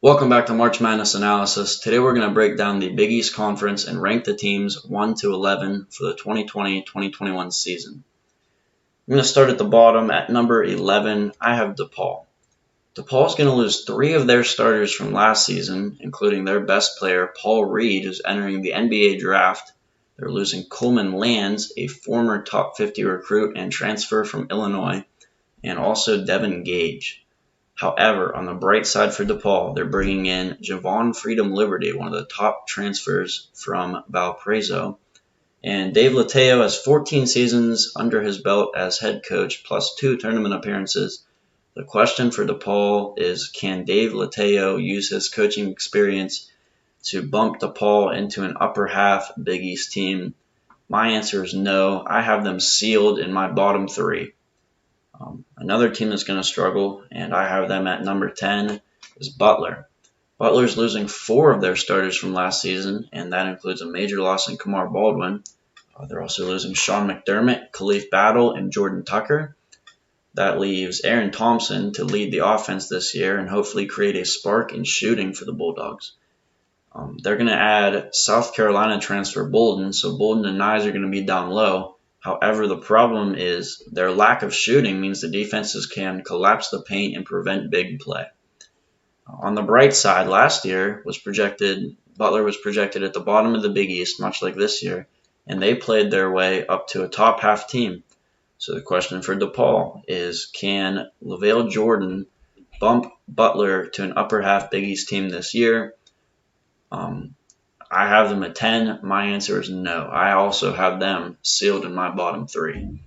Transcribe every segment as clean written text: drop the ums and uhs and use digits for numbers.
Welcome back to March Madness Analysis. Today we're going to break down the Big East Conference and rank the teams 1 to 11 for the 2020-2021 season. I'm going to start at the bottom. At number 11, I have DePaul. DePaul's going to lose 3 of their starters from last season, including their best player, Paul Reed, who's entering the NBA draft. They're losing Coleman Lands, a former top 50 recruit and transfer from Illinois, and also Devin Gage. However, on the bright side for DePaul, they're bringing in Javon Freedom Liberty, one of the top transfers from Valparaiso. And Dave Lateo has 14 seasons under his belt as head coach, plus 2 tournament appearances. The question for DePaul is, can Dave Lateo use his coaching experience to bump DePaul into an upper half Big East team? My answer is no. I have them sealed in my bottom 3. Another team that's going to struggle, and I have them at number 10, is Butler. Butler's losing 4 of their starters from last season, and that includes a major loss in Kamar Baldwin. They're also losing Sean McDermott, Khalif Battle, and Jordan Tucker. That leaves Aaron Thompson to lead the offense this year and hopefully create a spark in shooting for the Bulldogs. They're going to add South Carolina transfer Bolden, so Bolden and Nyes are going to be down low. However, the problem is their lack of shooting means the defenses can collapse the paint and prevent big play. On the bright side, last year Butler was projected at the bottom of the Big East, much like this year, and they played their way up to a top half team. So the question for DePaul is, can LaVale Jordan bump Butler to an upper half Big East team this year? I have them at 10. My answer is no. I also have them sealed in my bottom 3.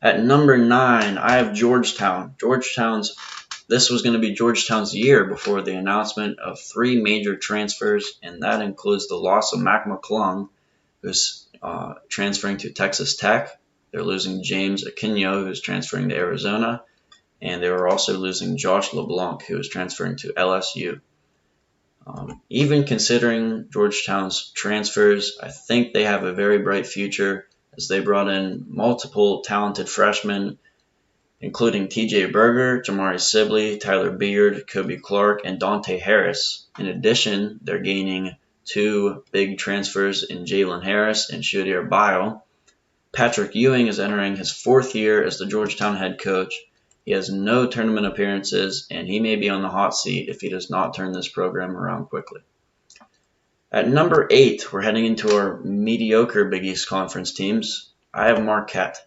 At number 9, I have Georgetown. This was going to be Georgetown's year before the announcement of 3 major transfers, and that includes the loss of Mac McClung, who's transferring to Texas Tech. They're losing James Akinyo, who's transferring to Arizona, and they were also losing Josh LeBlanc, who is transferring to LSU. Even considering Georgetown's transfers, I think they have a very bright future as they brought in multiple talented freshmen, including TJ Berger, Jamari Sibley, Tyler Beard, Kobe Clark, and Dante Harris. In addition, they're gaining 2 big transfers in Jalen Harris and Shudir Bio. Patrick Ewing is entering his 4th year as the Georgetown head coach. He has no tournament appearances, and he may be on the hot seat if he does not turn this program around quickly. At number 8, we're heading into our mediocre Big East Conference teams. I have Marquette.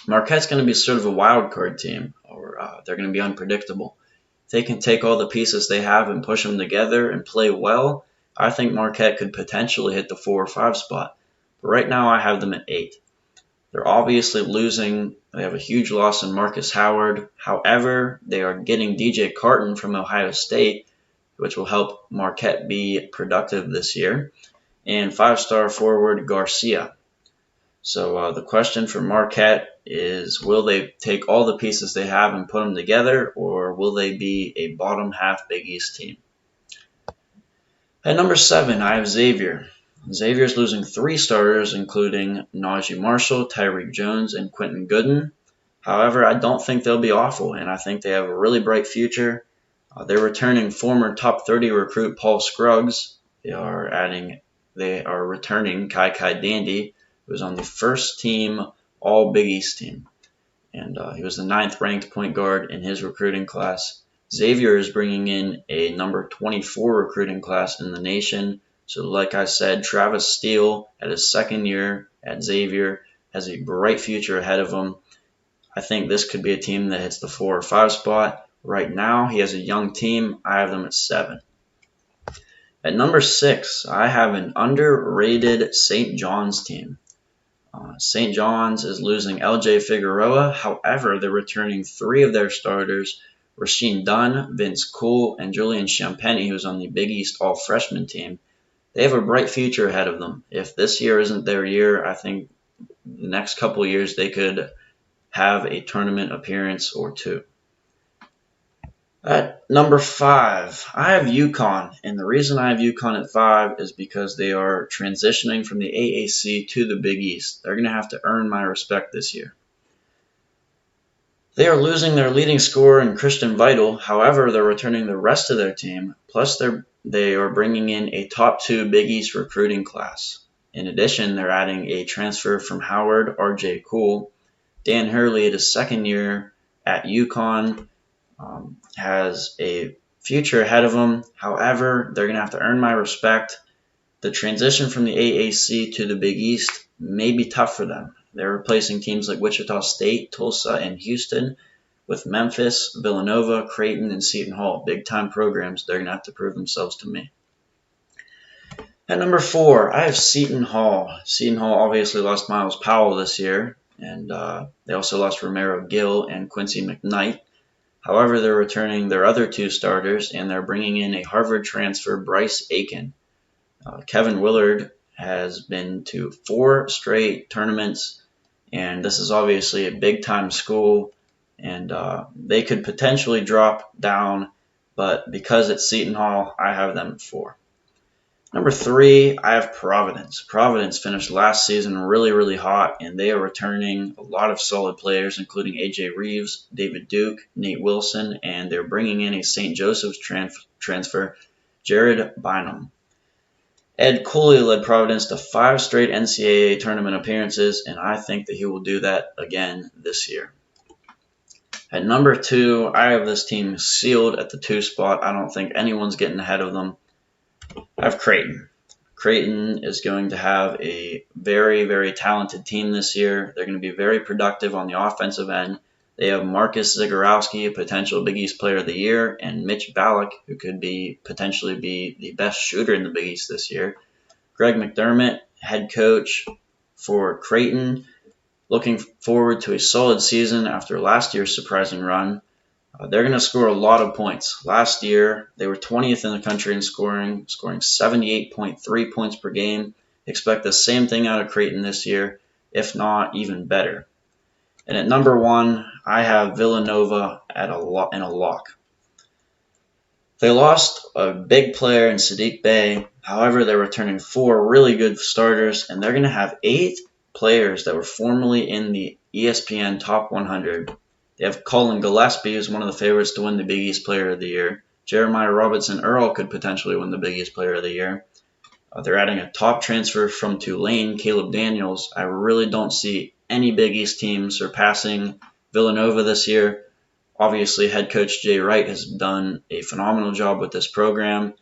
Marquette's going to be sort of a wild card team, or they're going to be unpredictable. If they can take all the pieces they have and push them together and play well, I think Marquette could potentially hit the 4 or 5 spot. But right now I have them at 8. They're obviously losing. They have a huge loss in Marcus Howard. However, they are getting DJ Carton from Ohio State, which will help Marquette be productive this year, and 5-star forward Garcia. So the question for Marquette is, will they take all the pieces they have and put them together, or will they be a bottom half Big East team? At number 7, I have Xavier. Xavier's losing 3 starters, including Najee Marshall, Tyreek Jones, and Quentin Gooden. However, I don't think they'll be awful, and I think they have a really bright future. They're returning former top 30 recruit Paul Scruggs. They are returning Kai Dandy, who was on the first team All Big East team, and he was the 9th ranked point guard in his recruiting class. Xavier is bringing in a number 24 recruiting class in the nation. So like I said, Travis Steele at his 2nd year at Xavier has a bright future ahead of him. I think this could be a team that hits the 4 or 5 spot. Right now, he has a young team. I have them at 7. At number 6, I have an underrated St. John's team. St. John's is losing LJ Figueroa. However, they're returning 3 of their starters, Rasheem Dunn, Vince Cool, and Julian Champagny, who's on the Big East All-Freshman team. They have a bright future ahead of them. If this year isn't their year, I think the next couple of years they could have a tournament appearance or 2. At number 5, I have UConn, and the reason I have UConn at 5 is because they are transitioning from the AAC to the Big East. They're going to have to earn my respect this year. They are losing their leading scorer in Christian Vital. However, they're returning the rest of their team. Plus, they are bringing in a top 2 Big East recruiting class. In addition, they're adding a transfer from Howard, R.J. Cool. Dan Hurley, his second year at UConn, has a future ahead of him. However, they're going to have to earn my respect. The transition from the AAC to the Big East may be tough for them. They're replacing teams like Wichita State, Tulsa, and Houston with Memphis, Villanova, Creighton, and Seton Hall. Big-time programs. They're going to have to prove themselves to me. At number 4, I have Seton Hall. Seton Hall obviously lost Miles Powell this year, and they also lost Romero Gill and Quincy McKnight. However, they're returning their other 2 starters, and they're bringing in a Harvard transfer, Bryce Aiken. Kevin Willard has been to 4 straight tournaments, and this is obviously a big-time school, and they could potentially drop down, but because it's Seton Hall, I have them at 4. Number 3, I have Providence. Providence finished last season really, really hot, and they are returning a lot of solid players, including A.J. Reeves, David Duke, Nate Wilson, and they're bringing in a St. Joseph's transfer, Jared Bynum. Ed Cooley led Providence to 5 straight NCAA tournament appearances, and I think that he will do that again this year. At number 2, I have this team sealed at the 2 spot. I don't think anyone's getting ahead of them. I have Creighton. Creighton is going to have a very, very talented team this year. They're going to be very productive on the offensive end. They have Marcus Zagorowski, a potential Big East Player of the Year, and Mitch Ballack, who could potentially be the best shooter in the Big East this year. Greg McDermott, head coach for Creighton, looking forward to a solid season after last year's surprising run. They're going to score a lot of points. Last year, they were 20th in the country in scoring 78.3 points per game. Expect the same thing out of Creighton this year, if not even better. And at number 1, I have Villanova in a lock. They lost a big player in Sadiq Bey. However, they're returning 4 really good starters, and they're going to have 8 players that were formerly in the ESPN Top 100. They have Colin Gillespie, who's one of the favorites to win the Big East Player of the Year. Jeremiah Robertson-Earl could potentially win the Big East Player of the Year. They're adding a top transfer from Tulane, Caleb Daniels. I really don't see any Big East team surpassing Villanova this year. Obviously, head coach Jay Wright has done a phenomenal job with this program,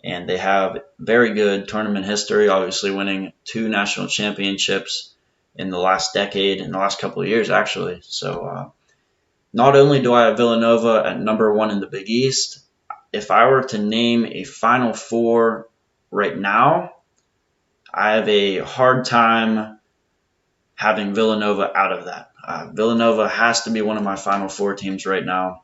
and they have very good tournament history, obviously winning 2 national championships in the last decade, in the last couple of years, actually. So not only do I have Villanova at number 1 in the Big East, if I were to name a Final 4 right now, I have a hard time having Villanova out of that. Villanova has to be one of my Final 4 teams right now.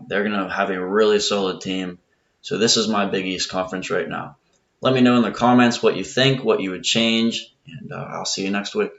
They're going to have a really solid team. So this is my Big East Conference right now. Let me know in the comments what you think, what you would change, and I'll see you next week.